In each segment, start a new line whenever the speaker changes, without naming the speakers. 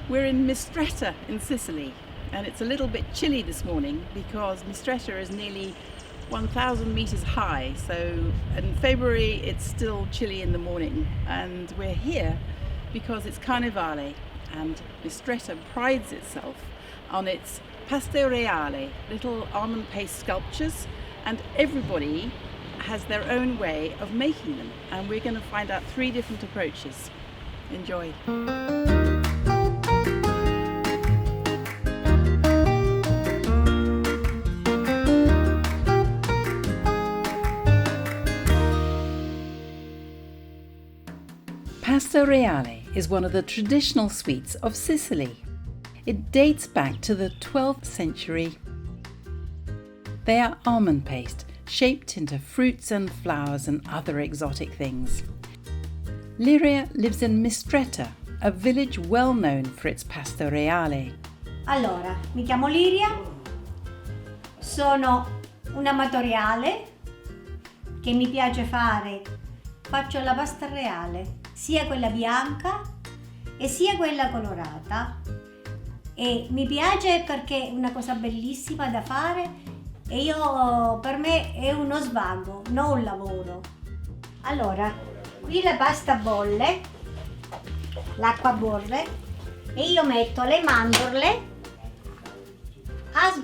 We're in Mistretta in Sicily, and it's a little bit chilly this morning because Mistretta is nearly 1,000 meters high, so in February it's still chilly in the morning, and we're here because it's Carnevale, and Mistretta prides itself on its paste reale, little almond paste sculptures, and everybody has their own way of making them, and we're going to find out 3 different approaches. Enjoy. Pasta reale is one of the traditional sweets of Sicily. It dates back to the 12th century. They are almond paste, shaped into fruits and flowers and other exotic things. Liria lives in Mistretta, a village well known for its pasta reale.
Allora, mi chiamo Liria, sono un'amatoriale che mi piace fare. Faccio la pasta reale, sia quella bianca e sia quella colorata. E mi piace perché è una cosa bellissima da fare e per me è uno svago, non un lavoro. Allora, qui la pasta bolle, l'acqua bolle e io metto le mandorle a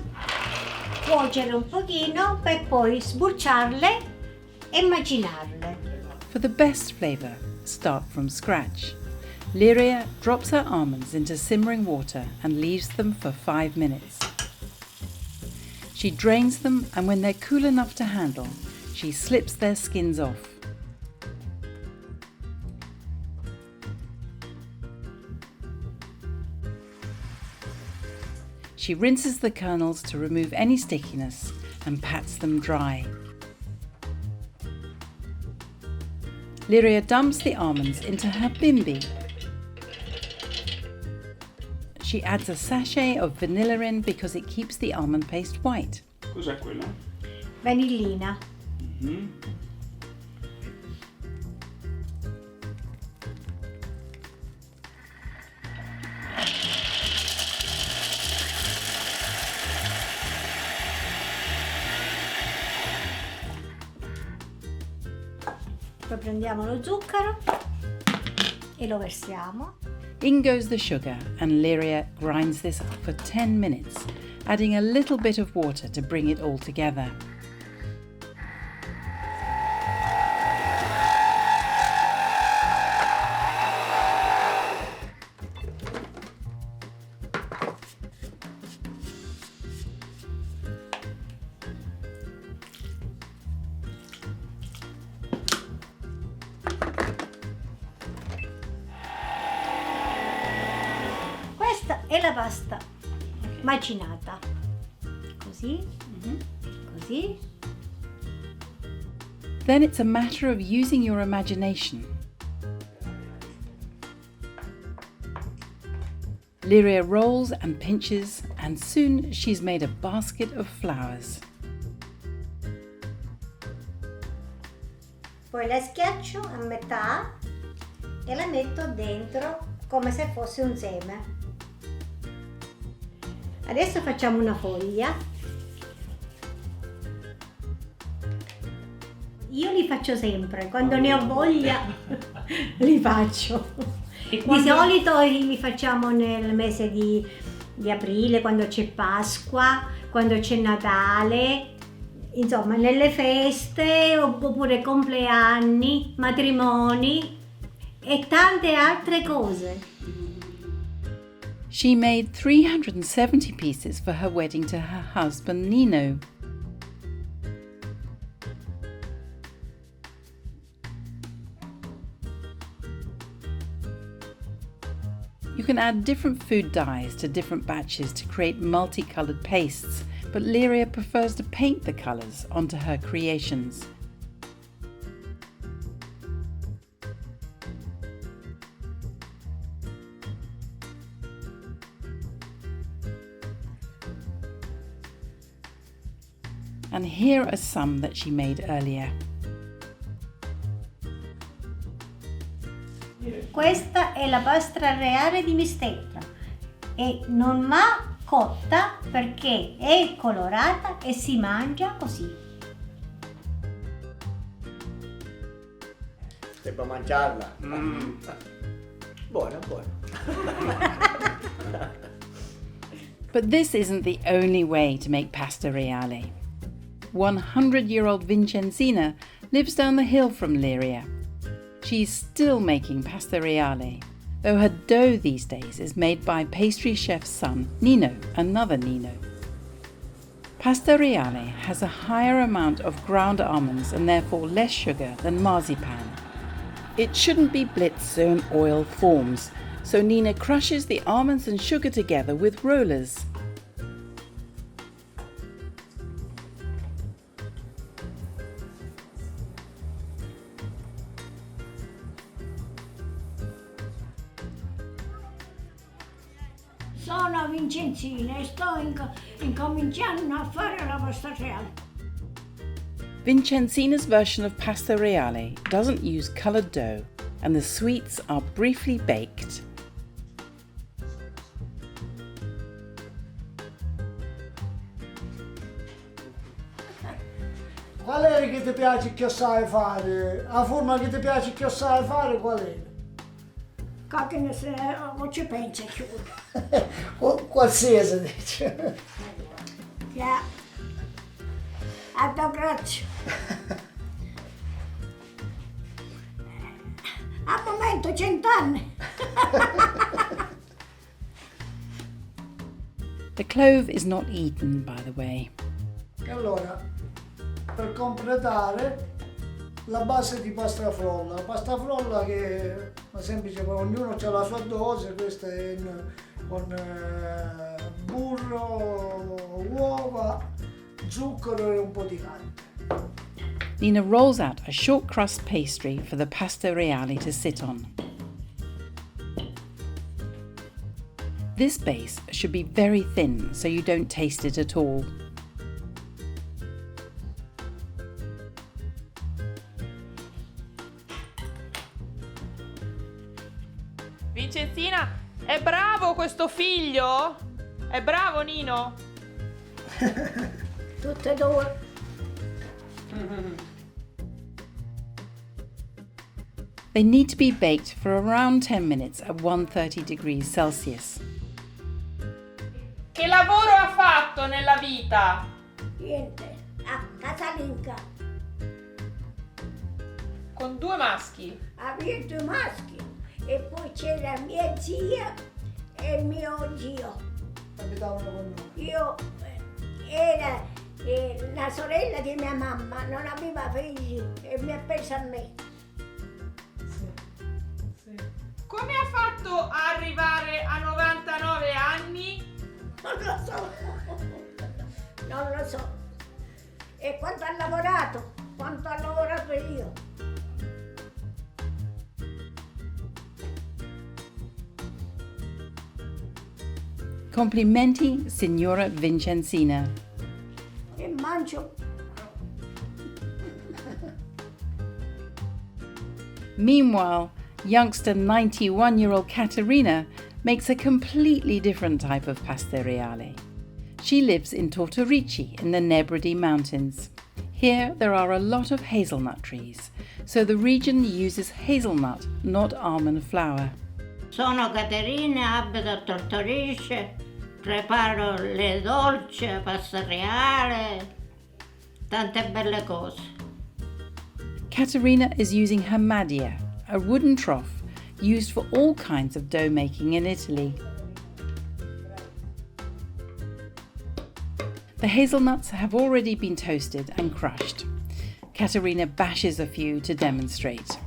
cuocere un pochino per poi sbucciarle e macinarle.
For the best flavour, start from scratch. Liria drops her almonds into simmering water and leaves them for 5 minutes. She drains them, and when they're cool enough to handle, she slips their skins off. She rinses the kernels to remove any stickiness and pats them dry. Liria dumps the almonds into her bimby. She adds a sachet of vanilla in because it keeps the almond paste white.
Cos'è quella?
Vanillina.
Mm-hmm.
Poi prendiamo lo zucchero e lo versiamo.
In goes the sugar, and Liria grinds this up for 10 minutes, adding a little bit of water to bring it all together.
E la pasta macinata, così, così.
Then it's a matter of using your imagination. Liria rolls and pinches, and soon she's made a basket of flowers.
Poi la schiaccio a metà e la metto dentro come se fosse un seme. Adesso facciamo una foglia. Io li faccio sempre, quando ne ho voglia li faccio. Di solito li facciamo nel mese di aprile, quando c'è Pasqua, quando c'è Natale, insomma nelle feste oppure compleanni, matrimoni e tante altre cose.
She made 370 pieces for her wedding to her husband Nino. You can add different food dyes to different batches to create multicoloured pastes, but Liria prefers to paint the colours onto her creations. And here are some that she made earlier.
Questa è la pasta reale di Mistretta. e non va cotta perché è colorata e si mangia così.
Se può mangiarla. Buona, buona.
But this isn't the only way to make pasta reale. 100-year-old Vincenzina lives down the hill from Liria. She's still making pasta reale, though her dough these days is made by pastry chef's son, Nino, another Nino. Pasta reale has a higher amount of ground almonds and therefore less sugar than marzipan. It shouldn't be blitzed so an oil forms, so Nina crushes the almonds and sugar together with rollers.
Sono Vincenzina e sto incominciando a fare la pasta reale.
Vincenzina's version of pasta reale doesn't use coloured dough, and the sweets are briefly baked.
Qual è che ti piace che sai fare? La forma che ti piace che sai fare qual è?
Che ne se non ci pensa più.
Qualsiasi dice.
Grazie. Al momento 100 anni.
The clove is not eaten, by the way.
E allora, per completare, la base di pasta frolla. La pasta frolla che è semplice, ognuno ha la sua dose, questa è con burro, uova, zucchero e un po' di latte.
Nina rolls out a short crust pastry for the pasta reale to sit on. This base should be very thin so you don't taste it at all.
Vincenzina, è bravo questo figlio? È bravo Nino?
Tutte e due.
They need to be baked for around 10 minutes at 130 degrees Celsius.
Che lavoro ha fatto nella vita?
Niente. Casalinga.
Con 2 maschi.
Avevo 2 maschi. E poi c'era mia zia e mio zio.
Abitavano con noi.
Io era la sorella di mia mamma, non aveva figli e mi ha preso a me.
Come ha fatto a arrivare a 99 anni?
Non lo so, non lo so. E quanto ha lavorato io.
Complimenti Signora Vincenzina.
E mangio.
Meanwhile, youngster 91-year-old Caterina makes a completely different type of pasta reale. She lives in Tortorici in the Nebrodi Mountains. Here there are a lot of hazelnut trees, so the region uses hazelnut, not almond flour.
Sono Caterina, abito a Tortorice, preparo le dolci, pasta reale, tante belle cose.
Caterina is using her madia, a wooden trough used for all kinds of dough making in Italy. The hazelnuts have already been toasted and crushed. Caterina bashes a few to demonstrate.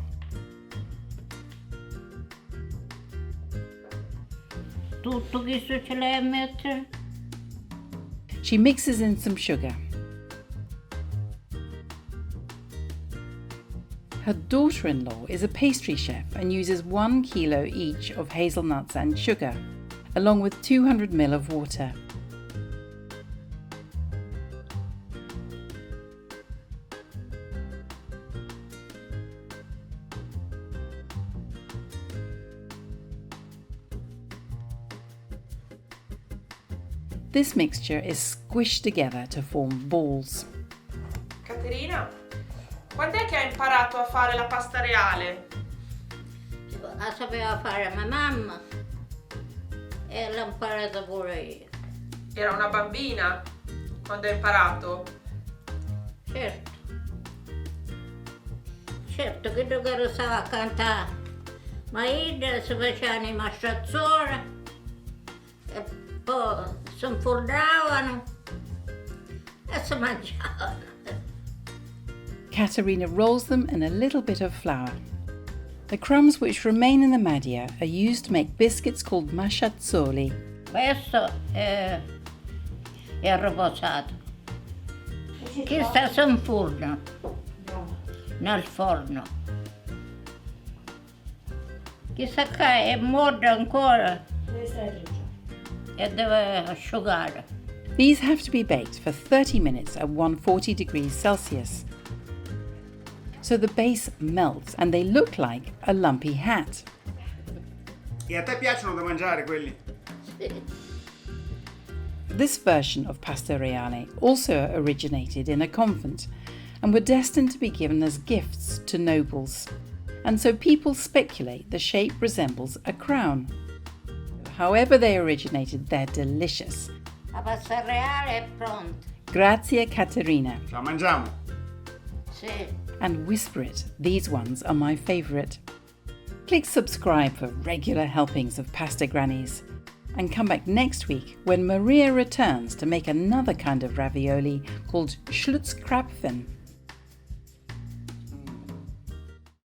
Tutto questo ce l'hai a mettere?
She mixes in some sugar. Her daughter-in-law is a pastry chef and uses 1 kilo each of hazelnuts and sugar, along with 200 ml of water. This mixture is squished together to form balls.
Caterina, quando è che hai imparato a fare la pasta reale?
La sapeva fare mia mamma e l'ho imparata pure io.
Era una bambina quando hai imparato?
Certo. Certo che io stavo a cantare, ma io si facevano i masciazzoni e poi si infornavano e si mangiavano.
Caterina rolls them in a little bit of flour. The crumbs which remain in the madia are used to make biscuits called masciazzoli.
Questo è riposato. Questa si inforna nel forno. Questa qua è molle ancora e deve asciugare.
These have to be baked for 30 minutes at 140 degrees Celsius. So the base melts and they look like a lumpy hat.
E a te piacciono da mangiare quelli?
This version of pasta reale also originated in a convent and were destined to be given as gifts to nobles. And so people speculate the shape resembles a crown. However they originated, they're delicious.
La pasta reale è pronta.
Grazie Caterina.
La mangiamo.
Sì.
And whisper it, these ones are my favourite. Click subscribe for regular helpings of pasta grannies. And come back next week when Maria returns to make another kind of ravioli called Schlutzkrapfen.